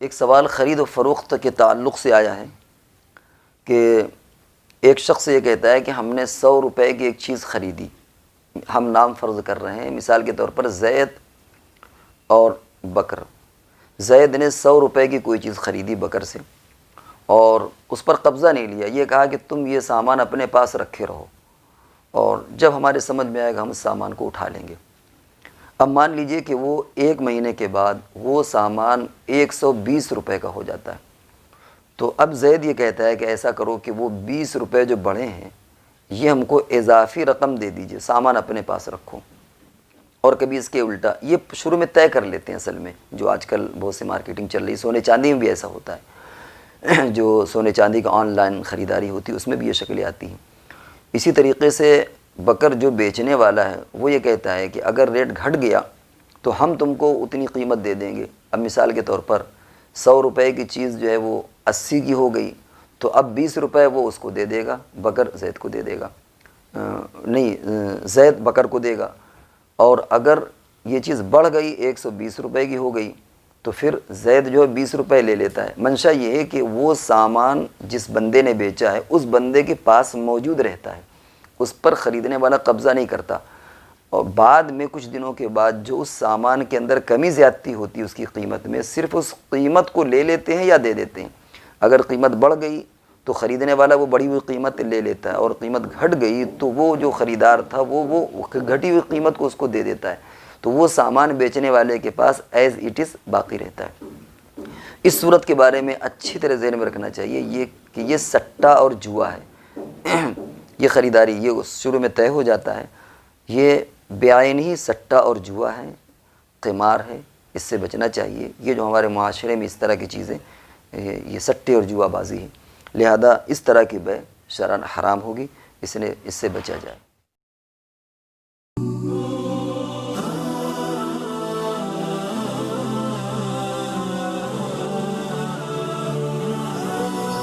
ایک سوال خرید و فروخت کے تعلق سے آیا ہے کہ ایک شخص یہ کہتا ہے کہ ہم نے 100 روپے کی ایک چیز خریدی، ہم نام فرض کر رہے ہیں، مثال کے طور پر زید اور بکر۔ زید نے 100 روپے کی کوئی چیز خریدی بکر سے اور اس پر قبضہ نہیں لیا، یہ کہا کہ تم یہ سامان اپنے پاس رکھے رہو اور جب ہمارے سمجھ میں آئے گا ہم اس سامان کو اٹھا لیں گے۔ اب مان لیجئے کہ وہ 1 مہینے کے بعد وہ سامان 120 روپے کا ہو جاتا ہے، تو اب زید یہ کہتا ہے کہ ایسا کرو کہ وہ 20 روپے جو بڑھے ہیں یہ ہم کو اضافی رقم دے دیجئے، سامان اپنے پاس رکھو۔ اور کبھی اس کے الٹا یہ شروع میں طے کر لیتے ہیں، اصل میں جو آج کل بہت سی مارکیٹنگ چل رہی ہے، سونے چاندی میں بھی ایسا ہوتا ہے، جو سونے چاندی کا آن لائن خریداری ہوتی ہے اس میں بھی یہ شکلیں آتی ہیں۔ اسی طریقے سے بکر جو بیچنے والا ہے وہ یہ کہتا ہے کہ اگر ریٹ گھٹ گیا تو ہم تم کو اتنی قیمت دے دیں گے۔ اب مثال کے طور پر 100 روپے کی چیز جو ہے وہ 80 کی ہو گئی تو اب 20 روپے وہ اس کو دے دے گا، بکر زید کو دے دے گا، زید بکر کو دے گا۔ اور اگر یہ چیز بڑھ گئی 120 روپے کی ہو گئی تو پھر زید جو ہے 20 روپے لے لیتا ہے۔ منشا یہ ہے کہ وہ سامان جس بندے نے بیچا ہے اس بندے کے پاس موجود رہتا ہے، اس پر خریدنے والا قبضہ نہیں کرتا، اور بعد میں کچھ دنوں کے بعد جو اس سامان کے اندر کمی زیادتی ہوتی ہے اس کی قیمت میں، صرف اس قیمت کو لے لیتے ہیں یا دے دیتے ہیں۔ اگر قیمت بڑھ گئی تو خریدنے والا وہ بڑھی ہوئی قیمت لے لیتا ہے، اور قیمت گھٹ گئی تو وہ جو خریدار تھا وہ گھٹی ہوئی قیمت کو اس کو دے دیتا ہے، تو وہ سامان بیچنے والے کے پاس ایز اٹ از باقی رہتا ہے۔ اس صورت کے بارے میں اچھی طرح ذہن میں رکھنا چاہیے یہ کہ یہ سٹا اور جوا ہے، یہ خریداری یہ شروع میں طے ہو جاتا ہے، یہ بعین ہی سٹا اور جوا ہے، قمار ہے، اس سے بچنا چاہیے۔ یہ جو ہمارے معاشرے میں اس طرح کی چیزیں، یہ سٹے اور جوا بازی ہے، لہذا اس طرح کی بے شرعاً حرام ہوگی، اس سے بچا جائے۔